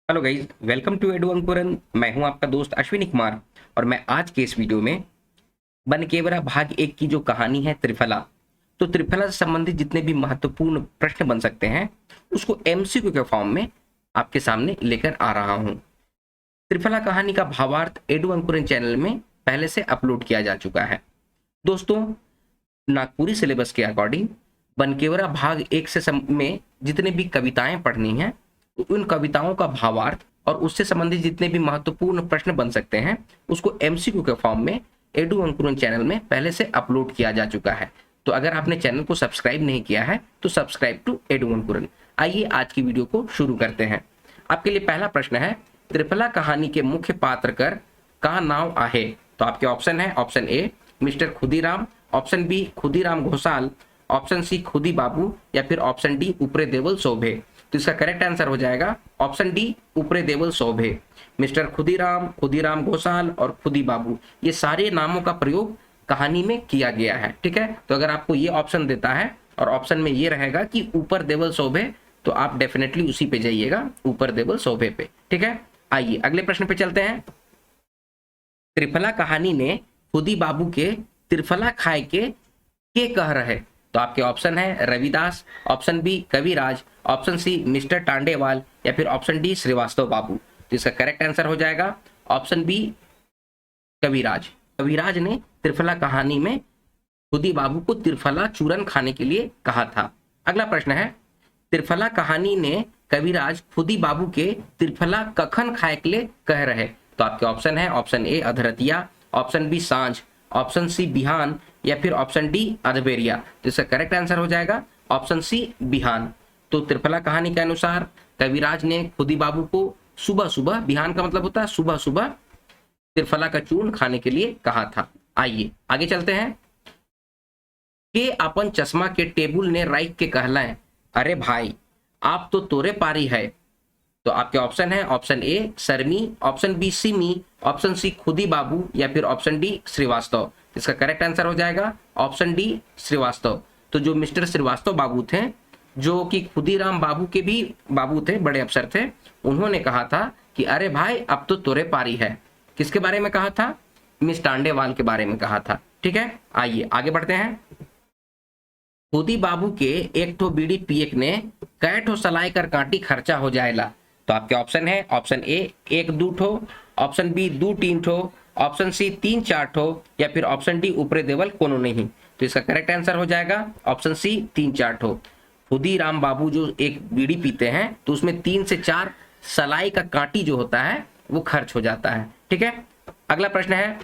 Hello guys, welcome to Edu Ankuran. मैं हूं आपका दोस्त अश्विनी कुमार और मैं आज के इस वीडियो में बनकेवरा भाग 1 की जो कहानी है त्रिफला, तो त्रिफला से संबंधित जितने भी महत्वपूर्ण प्रश्न बन सकते हैं उसको एमसीक्यू के फॉर्म में आपके सामने लेकर आ रहा हूं। त्रिफला कहानी का भावार्थ एडू अंकुरन चैनल में पहले से अपलोड किया जा चुका है। दोस्तों, नागपुरी सिलेबस के अकॉर्डिंग बनकेवरा भाग 1 से में जितने भी कविताएं पढ़नी हैं उन कविताओं का भावार्थ और उससे संबंधित जितने भी महत्वपूर्ण प्रश्न बन सकते हैं उसको एमसीक्यू के फॉर्म में एडू अंकुरन चैनल में पहले से अपलोड किया जा चुका है। तो अगर आपने चैनल को सब्सक्राइब नहीं किया है तो सब्सक्राइब टू एडू अंकुरन। आइए आज की वीडियो को शुरू करते हैं। आपके लिए पहला प्रश्न है, त्रिफला कहानी के मुख्य पात्र कर का नाम आहे। तो आपके ऑप्शन है, option A mister Khudiram, option B Khudiram Ghoshal, option C Khudi Babu या फिर ऑप्शन डी उपरे देवल शोभे। तो इसका करेक्ट आंसर हो जाएगा ऑप्शन डी उपरे देवल शोभे। मिस्टर खुदीराम, खुदीराम घोषाल और खुदी बाबू, ये सारे नामों का प्रयोग कहानी में किया गया है। ठीक है, तो अगर आपको ये ऑप्शन देता है और ऑप्शन में ये रहेगा कि ऊपर देवल शोभे, तो आप डेफिनेटली उसी पे जाइएगा, ऊपर देवल शोभे पे। ठीक है, आइए अगले प्रश्न पे चलते हैं। त्रिफला कहानी ने खुदी बाबू के त्रिफला खाए के कह रहे। तो आपके ऑप्शन है रविदास, ऑप्शन बी कविराज, ऑप्शन सी मिस्टर टांडेवाल या फिर ऑप्शन डी श्रीवास्तव बाबू। तो इसका करेक्ट आंसर हो जाएगा ऑप्शन बी कविराज। कविराज ने त्रिफला कहानी में खुदी बाबू को त्रिफला चूरन खाने के लिए कहा था। अगला प्रश्न है, त्रिफला कहानी ने कविराज खुदी बाबू के त्रिफला कखन खाए के लिए कह रहे। तो आपके ऑप्शन है, ऑप्शन ए अधरतिया, ऑप्शन बी सांझ, ऑप्शन सी बिहान या फिर ऑप्शन डी अधबेरिया। तो इसका करेक्ट आंसर हो जाएगा ऑप्शन सी बिहान। तो त्रिफला कहानी के अनुसार कविराज ने खुदी बाबू को सुबह सुबह, बिहान का मतलब होता है सुबह सुबह, त्रिफला का चूर्ण खाने के लिए कहा था। आइए आगे चलते हैं। के अपन चश्मा के टेबुल ने राइक के कहलाए, अरे भाई आप तो तोरे पारी है। तो आपके ऑप्शन है, option A Sharmi, option B Simi, option C Khudi Babu या फिर ऑप्शन डी श्रीवास्तव। इसका करेक्ट आंसर हो जाएगा ऑप्शन डी श्रीवास्तव। तो जो मिस्टर श्रीवास्तव बाबू थे, जो कि खुदीराम बाबू के भी बाबू थे, बड़े अफसर थे, उन्होंने कहा था कि अरे भाई अब तो तोरे पारी है। किसके बारे में कहा था? मिस टांडेवाल के बारे में कहा था। ठीक है, आइए आगे बढ़ते हैं। खुदी बाबू के एक ठो बीड़ी पियक ने कै ठो सलाई कर कांटी खर्चा हो जाएला। तो आपके ऑप्शन है, ऑप्शन ए एक दो ठो, ऑप्शन बी दो तीन ठो, ऑप्शन सी तीन चार ठो या फिर ऑप्शन डी ऊपरे देवल कोनो नहीं। तो इसका करेक्ट आंसर हो जाएगा ऑप्शन सी तीन चार ठो। खुदीराम बाबू जो एक बीड़ी पीते हैं तो उसमें 3 से 4 सलाई का कांटी जो होता है वो खर्च हो जाता है। ठीक है, अगला प्रश्न है,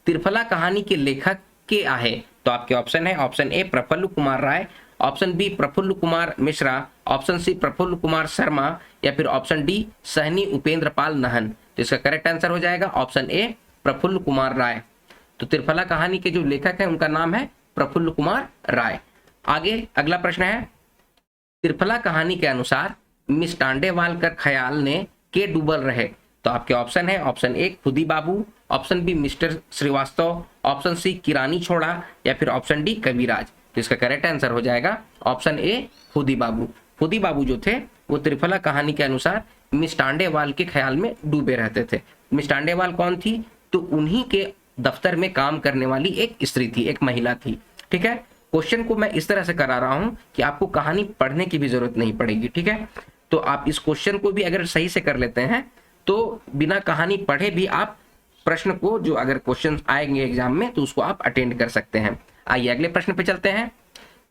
त्रिफला कहानी के लेखक के आहे। तो आपके ऑप्शन है, option A Prafulla Kumar Rai, option B Prafulla Kumar Mishra, option C Prafulla Kumar Sharma या फिर ऑप्शन डी सहनी उपेंद्र पाल नहन। तो इसका करेक्ट आंसर हो जाएगा ऑप्शन ए प्रफुल्ल कुमार राय। तो त्रिफला कहानी के जो लेखक है उनका नाम है प्रफुल्ल कुमार राय। आगे अगला प्रश्न है, त्रिफला कहानी के अनुसार मिस टांडेवाल का ख्याल ने के डूबल रहे। तो आपके ऑप्शन है, option A Khudi Babu, option B mister Srivastava, option C किरानी छोड़ा या फिर ऑप्शन डी कविराज। तो इसका करेक्ट आंसर हो जाएगा ऑप्शन ए खुदी बाबू। खुदी बाबू जो थे वो त्रिफला कहानी के अनुसार मिस टांडेवाल के ख्याल में डूबे रहते थे। मिस टांडेवाल कौन थी? तो उन्हीं के दफ्तर में काम करने वाली एक स्त्री थी, एक महिला थी। ठीक है, क्वेश्चन को मैं इस तरह से करा रहा हूं कि आपको कहानी पढ़ने की भी जरूरत नहीं पड़ेगी। ठीक है, तो आप इस क्वेश्चन को भी अगर सही से कर लेते हैं तो बिना कहानी पढ़े भी आप प्रश्न को, जो अगर क्वेश्चन आएंगे एग्जाम में तो उसको आप अटेंड कर सकते हैं। आइए अगले प्रश्न पे चलते हैं।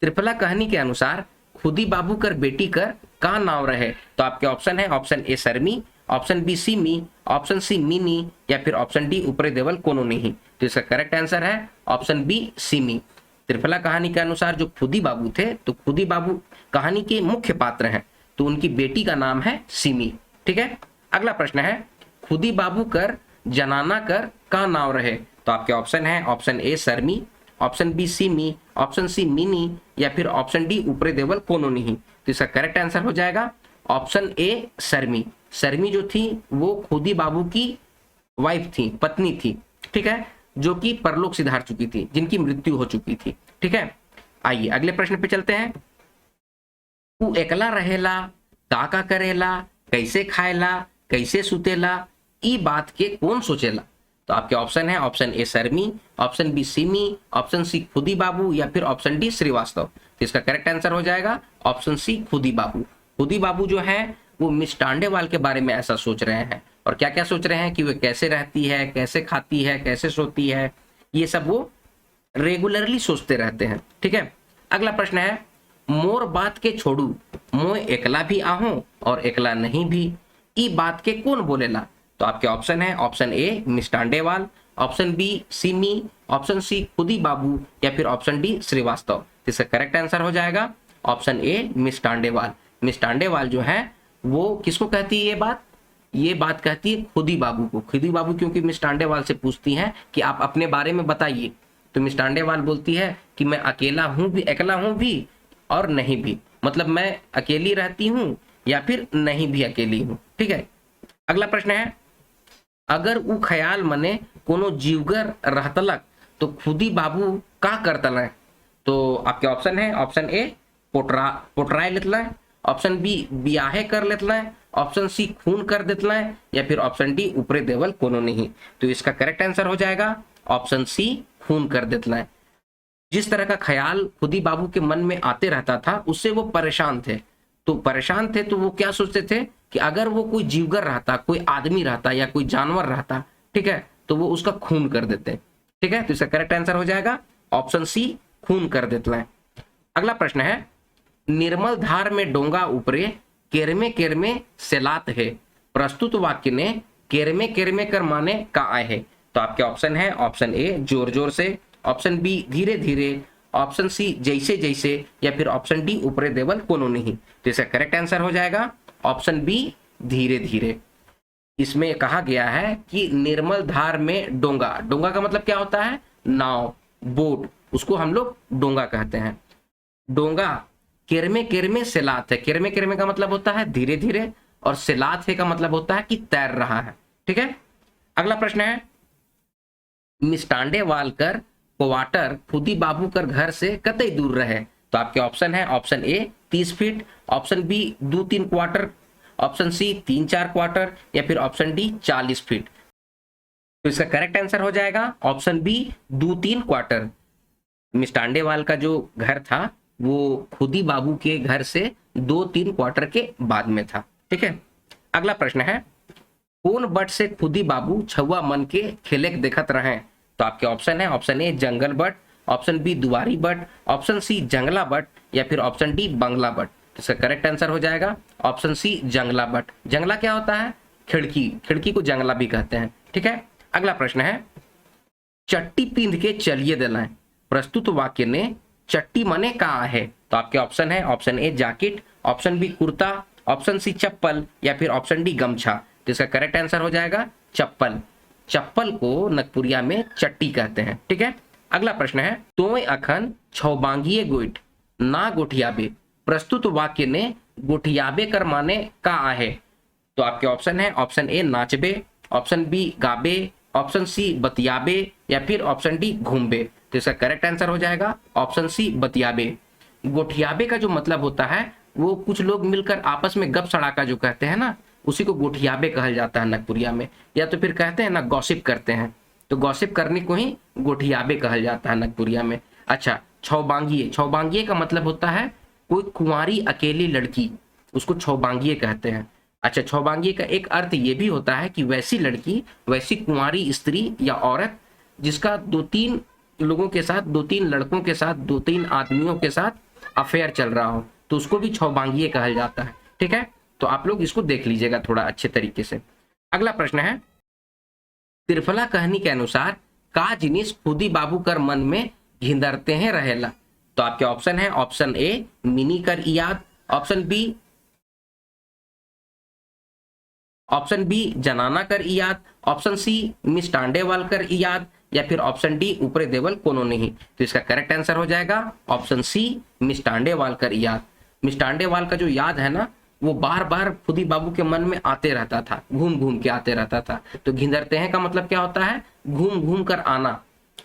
त्रिफला कहानी के अनुसार खुदी बाबू कर बेटी कर का नाम रहे। तो आपके ऑप्शन है, option A Sharmi, option B Simi, option C Mini या फिर ऑप्शन डी ऊपरे देवल कोनो नहीं। तो इसका करेक्ट आंसर है ऑप्शन बी सिमी। त्रिफला कहानी के अनुसार जो खुदी बाबू थे, तो खुदी बाबू कहानी के मुख्य पात्र हैं, तो उनकी बेटी का नाम है सिमी। ठीक है, अगला प्रश्न है, खुदी बाबू कर जनाना कर का नाम रहे। तो आपके ऑप्शन है, option A Sharmi, option B Simi, option C Mini या फिर ऑप्शन डी ऊपरे देवल कोनो नहीं। तो इसका करेक्ट आंसर हो जाएगा ऑप्शन ए शर्मी। शर्मी जो थी वो खुदी बाबू की वाइफ थी, पत्नी थी। ठीक है, जो कि परलोक सिधार चुकी थी, जिनकी मृत्यु हो चुकी थी। ठीक है, आइए अगले प्रश्न पे चलते हैं। तू एकला रहेला, का करेला, कैसे खाएला, कैसे सुतेला, ई बात के कौन सोचेला। तो आपके ऑप्शन है option A Sharmi, option B Simi, option C Khudi Babu या फिर ऑप्शन डी श्रीवास्तव। तो इसका करेक्ट आंसर हो जाएगा ऑप्शन सी खुदी बाबू। खुदी बाबू जो है वो मिस टांडेवाल के बारे में ऐसा सोच रहे हैं, और क्या क्या सोच रहे हैं कि वे कैसे रहती है, कैसे खाती है, कैसे सोती है, ये सब वो रेगुलरली सोचते रहते हैं। ठीक है, अगला प्रश्न है मोर बात के छोड़ू, मोय एकला भी आहूं और एकला नहीं भी, ई बात के कौन बोलेला। तो आपके ऑप्शन है option A miss Tandewal, option B Simi, option C Khudi Babu या फिर ऑप्शन डी श्रीवास्तव। इसका करेक्ट आंसर हो जाएगा ऑप्शन ए मिस टांडेवाल। मिस टांडेवाल जो है वो किसको कहती है ये बात कहती है खुदी बाबू को। खुदी बाबू क्योंकि मिस टांडेवाल से पूछती हैं कि आप अपने बारे में बताइए, तो मिस टांडेवाल बोलती है कि मैं अकेला हूं भी, एकला हूं भी और नहीं भी, मतलब मैं अकेली रहती हूं या फिर नहीं भी अकेली हूं। ठीक है, अगला प्रश्न है अगर उ ख्याल मने कोनो जीवगर रहतलक तो खुदी बाबू का करतल। तो आपके ऑप्शन है ऑप्शन ए पोटराय लेतला, ऑप्शन बी बियाहे कर लेतला, ऑप्शन सी खून कर देतला या फिर ऑप्शन डी ऊपरे देवल कोनो नहीं। तो इसका करेक्ट आंसर हो जाएगा ऑप्शन सी खून कर देतला। जिस तरह का ख्याल खुदी बाबू के मन में आते रहता था उससे वो परेशान थे। तो वो क्या सोचते थे कि अगर वो कोई जीवगर रहता, कोई आदमी रहता या कोई जानवर रहता, ठीक है, तो वो उसका खून कर देते। ठीक है, तो इसका करेक्ट आंसर हो जाएगा ऑप्शन सी खून कर देते हैं। अगला प्रश्न है निर्मल धार में डोंगा ऊपरे केरमे केरमे सेलात है, प्रस्तुत वाक्य ने केरमे केरमे कर माने का आए है। तो आपके ऑप्शन है ऑप्शन ए जोर जोर से, ऑप्शन बी धीरे धीरे, ऑप्शन सी जैसे जैसे या फिर ऑप्शन डी ऊपरे देवल कोनो नहीं। तो इसका करेक्ट आंसर हो जाएगा ऑप्शन बी धीरे धीरे। इसमें कहा गया है कि निर्मल धार में डोंगा, डोंगा का मतलब क्या होता है, नाव, बोट, उसको हम लोग डोंगा कहते हैं। डोंगा केरमे केरमे सेलात है, केरमे केरमे का मतलब होता है धीरे धीरे, और सेलात है का मतलब होता है कि तैर रहा है। ठीक है, अगला प्रश्न है मिस टांडेवाल कर क्वार्टर खुदी बाबू कर घर से कतई दूर रहे। तो आपके ऑप्शन है option A 30 feet, option B 2-3 quarter, option C 3-4 quarter या फिर ऑप्शन डी 40 फीट। तो इसका करेक्ट आंसर हो जाएगा ऑप्शन बी 2-3 क्वार्टर। मिस टांडेवाल का जो घर था वो खुदी बाबू के घर से 2-3 क्वार्टर के बाद में था। ठीक है, अगला प्रश्न है कौन बट से खुदी बाबू छुआ मन के खेले देखत रहे। तो आपके ऑप्शन है ऑप्शन ए जंगल बट, ऑप्शन बी दुआरी बट, ऑप्शन सी जंगला बट या फिर ऑप्शन डी बंगला बट। तो इसका करेक्ट आंसर हो जाएगा ऑप्शन सी जंगला बट। जंगला क्या होता है, खिड़की, खिड़की को जंगला भी कहते हैं। ठीक है, अगला प्रश्न है चट्टी पींध के चलिए दिलाएं, प्रस्तुत वाक्य ने चट्टी मने कहा है। तो आपके ऑप्शन है option A jacket, option B kurta, option C chappal या फिर ऑप्शन डी गमछा। तो इसका करेक्ट आंसर हो जाएगा चप्पल। चप्पल को नगपुरिया में चट्टी कहते हैं। ठीक है, अगला प्रश्न है तोय अखन छौबांगिए गोइट ना गोठियाबे, प्रस्तुत वाक्य ने गोठियाबे कर माने का आहे। तो आपके ऑप्शन है ऑप्शन ए नाचबे, ऑप्शन बी गाबे, ऑप्शन सी बतियाबे या फिर ऑप्शन डी घूमबे। तो इसका करेक्ट आंसर हो जाएगा ऑप्शन सी बतियाबे। गोठियाबे का जो मतलब होता है वो कुछ लोग मिलकर आपस में गप सड़ाका जो कहते हैं ना, उसी को गोठियाबे कहा जाता है नगपुरिया में, या तो फिर कहते हैं ना गॉसिप करते हैं, तो गॉसिप करने को ही गोठियाबे कहा जाता है नगपुरिया में। अच्छा, छौबांगिए, छौबांगिए का मतलब होता है कोई कुंवारी अकेली लड़की, उसको छौबांगिए कहते हैं। अच्छा, छौबांगिए का एक अर्थ ये भी होता है कि वैसी लड़की, वैसी कुंवारी स्त्री या औरत जिसका 2-3 लोगों के साथ, 2-3 लड़कों के साथ, 2-3 आदमियों के साथ अफेयर चल रहा हो, तो उसको भी छौबांगिए कहा जाता है। ठीक है, तो आप लोग इसको देख लीजिएगा थोड़ा अच्छे तरीके से। अगला प्रश्न है त्रिफला कहानी के अनुसार का जिनिस खुदी बाबू कर मन में घिंदरते हैं रहेला। तो आपके ऑप्शन है ऑप्शन ए मिनी कर याद, ऑप्शन बी जनाना कर याद, ऑप्शन सी मिस टांडेवाल कर याद या फिर ऑप्शन डी ऊपरे देवल कोनो नहीं। तो इसका करेक्ट आंसर हो जाएगा ऑप्शन सी मिस टांडेवाल कर याद। मिस टांडेवाल का जो याद है ना वो बार बार खुदी बाबू के मन में आते रहता था, घूम घूम के आते रहता था। तो घिंदरते हैं का मतलब क्या होता है, घूम घूम कर आना।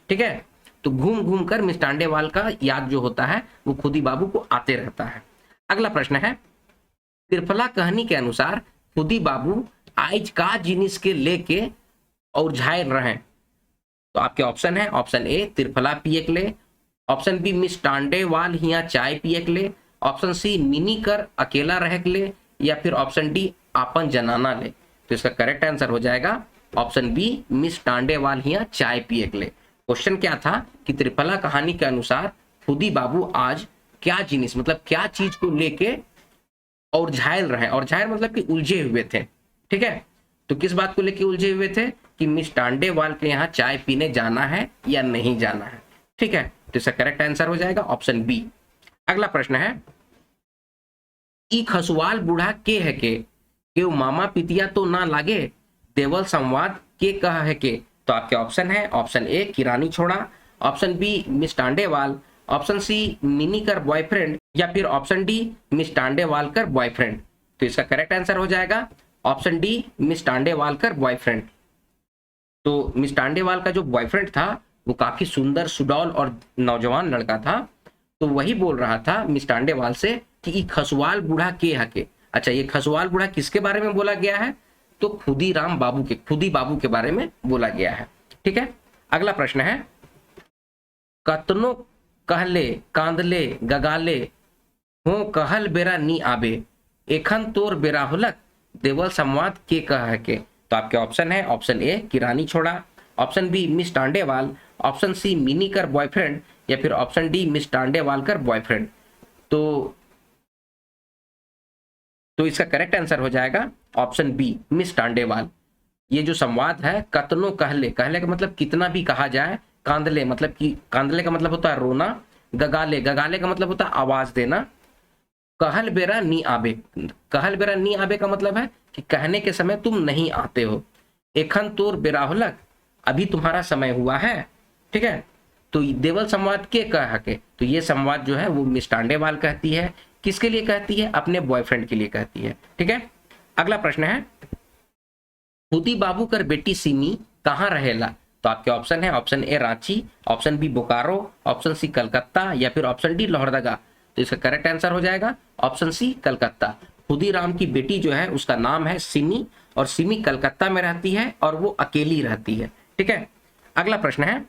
ठीक है, तो घूम घूम कर मिस टांडेवाल का याद जो होता है वो खुदी बाबू को आते रहता है। अगला प्रश्न है त्रिफला कहानी के अनुसार खुदी बाबू आज का जिनिस के लेके और झायल रहे। तो आपके ऑप्शन है ऑप्शन ए त्रिफला पियक ले, ऑप्शन बी मिष्टांडे वाल हिया चाय पियक ले, ऑप्शन सी मिनी कर अकेला रह ले, या फिर ऑप्शन डी आपन जनाना ले। तो इसका करेक्ट आंसर हो जाएगा ऑप्शन बी मिष्टांडे वाल हिया चाय पियक ले। क्वेश्चन क्या था कि त्रिफला कहानी के अनुसार खुदी बाबू आज क्या जिनिस मतलब क्या चीज को लेके और झायल रहे, और झायल मतलब कि उलझे हुए थे। ठीक है, तो किस बात को लेके उलझे हुए थे कि मिष्टांडे वाल के यहाँ चाय पीने जाना है या नहीं जाना है। ठीक है, तो इसका करेक्ट आंसर हो जाएगा ऑप्शन बी। अगला प्रश्न है ई खसुआल बूढ़ा के है के मामा पितिया तो ना लागे, देवल संवाद के कहा है के। तो आपके ऑप्शन है ऑप्शन ए किरानी छोड़ा, ऑप्शन बी मिष्टांडेवाल, ऑप्शन सी मिनी कर बॉयफ्रेंड, या फिर ऑप्शन डी मिष्टांडेवाल कर बॉयफ्रेंड। तो इसका करेक्ट आंसर हो जाएगा ऑप्शन डी मिष्टांडेवाल कर बॉयफ्रेंड। तो मिष्टांडेवाल का जो बॉयफ्रेंड था वो काफी सुंदर सुडौल और नौजवान लड़का था। तो वही बोल रहा था मिष्टांडेवाल से कि ई खसुआल बूढ़ा के हके। अच्छा, ये खसुआल बूढ़ा किसके बारे में बोला गया है? तो खुदी बाबू के बारे में बोला गया है। ठीक है, अगला प्रश्न है कतनो कहले कांदले गगाले हो कहल बेरा नी आबे, एखन तोर बेरा होलक, देवल संवाद के कह है के। तो आपके ऑप्शन है ऑप्शन ए किरानी छोड़ा, ऑप्शन बी मिष्टांडेवाल, ऑप्शन सी मिनी कर बॉयफ्रेंड, या फिर ऑप्शन डी मिष्टांडेवाल कर बॉयफ्रेंड। तो इसका करेक्ट आंसर हो जाएगा ऑप्शन बी मिष्टांडेवाल। ये जो संवाद है कतनो कहले का मतलब कितना भी कहा जाए, कांदले मतलब कि कांदले का मतलब होता है रोना, गगाले का मतलब होता है आवाज देना, कहल बेरा नी आबे का मतलब है कि कहने के समय तुम नहीं आते हो, एखन तोर बेरा होलक अभी तुम्हारा समय हुआ है। ठीक है, तो देवल संवाद के कह के, तो ये संवाद जो है वो मिष्टांडेवाल कहती है। किसके लिए कहती है? अपने बॉयफ्रेंड के लिए कहती है। ठीक है, अगला प्रश्न है खुदी बाबू कर बेटी सिमी कहाँ रहेला। तो आपके ऑप्शन है option A Ranchi, option B Bokaro, option C Calcutta, या फिर ऑप्शन डी लोहरदगा। तो इसका करेक्ट आंसर हो जाएगा ऑप्शन सी कलकत्ता। खुदी राम की बेटी जो है उसका नाम है सिमी, और सिमी कलकत्ता में रहती है और वो अकेली रहती है। ठीक है, अगला प्रश्न है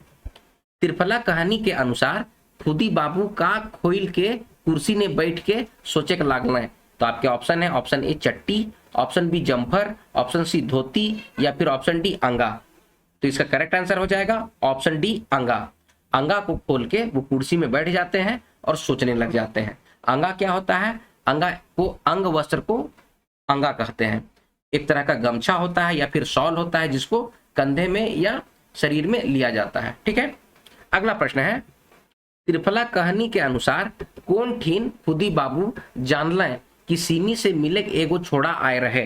त्रिफला कहानी के अनुसार खुदी बाबू का खोइल के कुर्सी ने बैठ के सोचे का लागना है। तो आपके ऑप्शन है ऑप्शन ए चट्टी, option B jumper, option C dhoti, या फिर ऑप्शन डी अंगा। तो इसका करेक्ट आंसर हो जाएगा ऑप्शन डी अंगा। अंगा को खोल के वो कुर्सी में बैठ जाते हैं और सोचने लग जाते हैं। अंगा क्या होता है? अंगा को अंग वस्त्र को अंगा कहते हैं। एक तरह का गमछा होता है या फिर शॉल होता है जिसको कंधे में या शरीर में लिया जाता है। ठीक है, अगला प्रश्न है त्रिफला कहानी के अनुसार कौन ठीन खुदी बाबू जानले कि सिमी से मिले एगो छोड़ा आए रहे।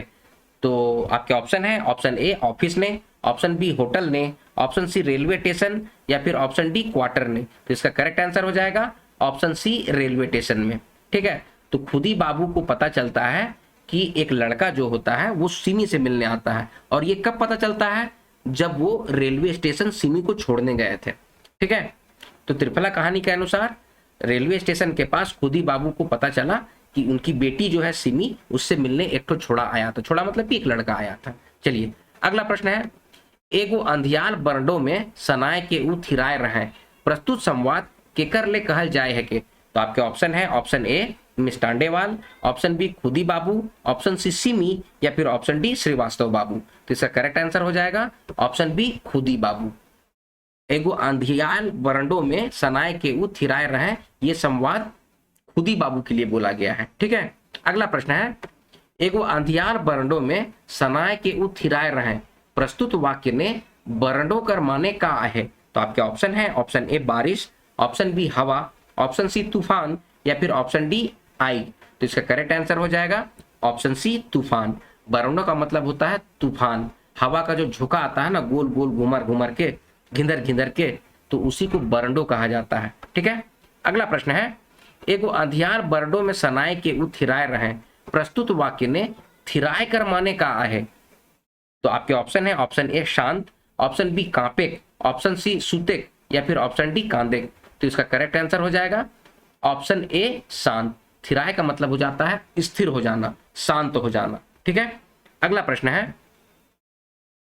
तो आपके ऑप्शन है ऑप्शन ए ऑफिस ने, ऑप्शन बी होटल ने, ऑप्शन सी रेलवे स्टेशन, या फिर ऑप्शन डी क्वार्टर ने। तो इसका करेक्ट आंसर हो जाएगा ऑप्शन सी रेलवे स्टेशन में। ठीक है, तो खुदी बाबू को पता चलता है कि एक लड़का जो होता है वो सिमी से मिलने आता है, और ये कब पता चलता है? जब वो रेलवे स्टेशन सिमी को छोड़ने गए थे। ठीक है, तो त्रिफला कहानी के अनुसार रेलवे स्टेशन के पास खुदी बाबू को पता चला कि उनकी बेटी जो है सिमी उससे मिलने एक तो छोड़ा आया था। छोड़ा मतलब कि एक लड़का आया था। चलिए, अगला प्रश्न है एगो अंधियाल बरडो में सनाए के उ थिराए रहे, प्रस्तुत संवाद केकर ले कहल जाए है के। तो आपके ऑप्शन है ऑप्शन ए मिष्टांडेवाल, ऑप्शन बी खुदी बाबू, ऑप्शन सी सिमी, या फिर ऑप्शन डी श्रीवास्तव बाबू। तो इसका करेक्ट आंसर हो जाएगा ऑप्शन बी खुदी बाबू। एगो अंधियाल बरंडो में सनाए के उ थिराए रहे, ये संवाद खुदी बाबू के लिए बोला गया है। ठीक है, अगला प्रश्न है एगो अंधियाल बरंडो में सनाए के उ थिराए रहे, प्रस्तुत वाक्य ने बरंडो कर माने का है। तो आपके ऑप्शन है ऑप्शन ए बारिश, ऑप्शन बी हवा, ऑप्शन सी तूफान, या फिर ऑप्शन डी आई। तो इसका करेक्ट आंसर हो जाएगा ऑप्शन सी तूफान। बरंडो का मतलब होता है तूफान। हवा का जो झोंका आता है ना गोल गोल घुमर घुमर के घिंदर के, तो उसी को बरंडो कहा जाता है। ठीक है, अगला प्रश्न है एगो अंधियार बरडो में सनाए के उ थिराए रहे, प्रस्तुत वाक्य ने थिराए कर माने का है। तो आपके ऑप्शन है ऑप्शन ए शांत, ऑप्शन बी कांपेक, ऑप्शन सी सुतेक, या फिर ऑप्शन डी कांदेक। तो इसका करेक्ट आंसर हो जाएगा ऑप्शन ए शांत। थिराए का मतलब हो जाता है स्थिर हो जाना, शांत हो जाना। ठीक है, अगला प्रश्न है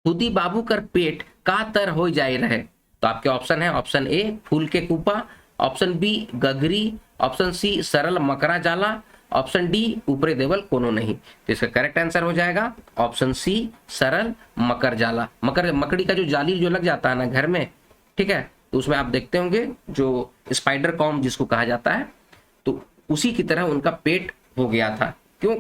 खुदी बाबू कर पेट का तर हो जाए रहे। तो आपके ऑप्शन है, ऑप्शन ए फूल के कूपा, ऑप्शन बी गगरी, ऑप्शन सी सरल मकरा जाला, ऑप्शन डी ऊपरे देवल कोनो नहीं। तो इसका करेक्ट आंसर हो जाएगा ऑप्शन सी सरल मकर जाला। मकड़ी का जो जाली जो लग जाता है ना घर में, ठीक है, तो उसमें आप देखते होंगे जो स्पाइडर कॉम जिसको कहा जाता है, तो उसी की तरह उनका पेट हो गया था। क्यों?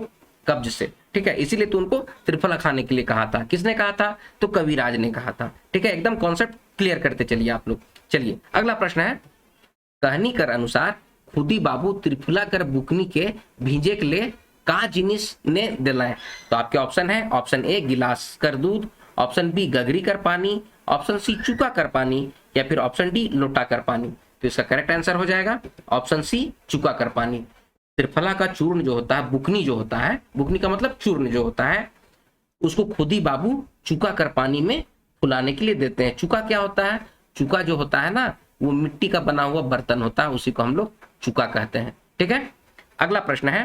कब्ज से, ठीक है, इसीलिए तो उनको त्रिफला खाने के लिए कहा था। किसने कहा था? तो कविराज ने कहा था। ठीक है, एकदम कॉन्सेप्ट क्लियर करते चलिए आप लोग। चलिए अगला प्रश्न है, कहानी कर अनुसार खुदी बाबू त्रिफला कर बुकनी के भीजे के लिए का जिनिस ने दिलाए। तो आपके ऑप्शन है, ऑप्शन ए गिलास कर दूध, ऑप्शन बी गगरी कर पानी, ऑप्शन सी चुका कर पानी, या फिर ऑप्शन डी लोटा कर पानी। तो इसका करेक्ट आंसर हो जाएगा ऑप्शन सी चुका कर पानी। त्रिफला का चूर्ण जो होता है, बुकनी जो होता है, बुकनी का मतलब चूर्ण जो होता है, उसको खुदी बाबू चुका कर पानी में फुलाने के लिए देते हैं। चुका क्या होता है? चुका जो होता है ना, वो मिट्टी का बना हुआ बर्तन होता है, उसी को हम लोग चुका कहते हैं। ठीक है, अगला प्रश्न है,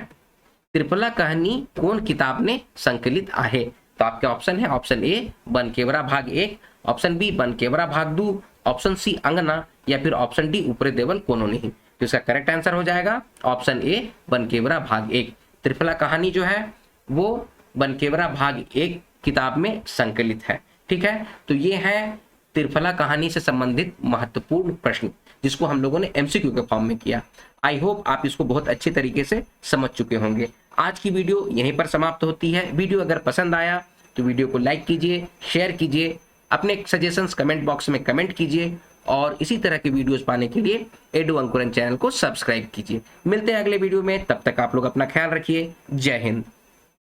त्रिफला कहानी कौन किताब ने संकलित आहे। तो आपके ऑप्शन है, ऑप्शन ए बनकेवरा भाग 1, ऑप्शन बी बनकेवरा भाग 2, ऑप्शन सी अंगना, या फिर ऑप्शन डी ऊपरे देवल कोनो नहीं। तो इसका करेक्ट आंसर हो जाएगा ऑप्शन ए बनकेवरा भाग 1। त्रिफला कहानी जो है वो बनकेवरा भाग 1 किताब में संकलित है। ठीक है, तो ये है त्रिफला कहानी से संबंधित महत्वपूर्ण प्रश्न, जिसको हम लोगों ने एमसीक्यू के फॉर्म में किया। आई होप आप इसको बहुत अच्छे तरीके से समझ चुके होंगे। आज की वीडियो यहीं पर समाप्त होती है। वीडियो अगर पसंद आया तो वीडियो को लाइक कीजिए, शेयर कीजिए, अपने सजेशंस कमेंट बॉक्स में कमेंट कीजिए, और इसी तरह के वीडियोस पाने के लिए एडु अंकुरन चैनल को सब्सक्राइब कीजिए। मिलते हैं अगले वीडियो में, तब तक आप लोग अपना ख्याल रखिए। जय हिंद।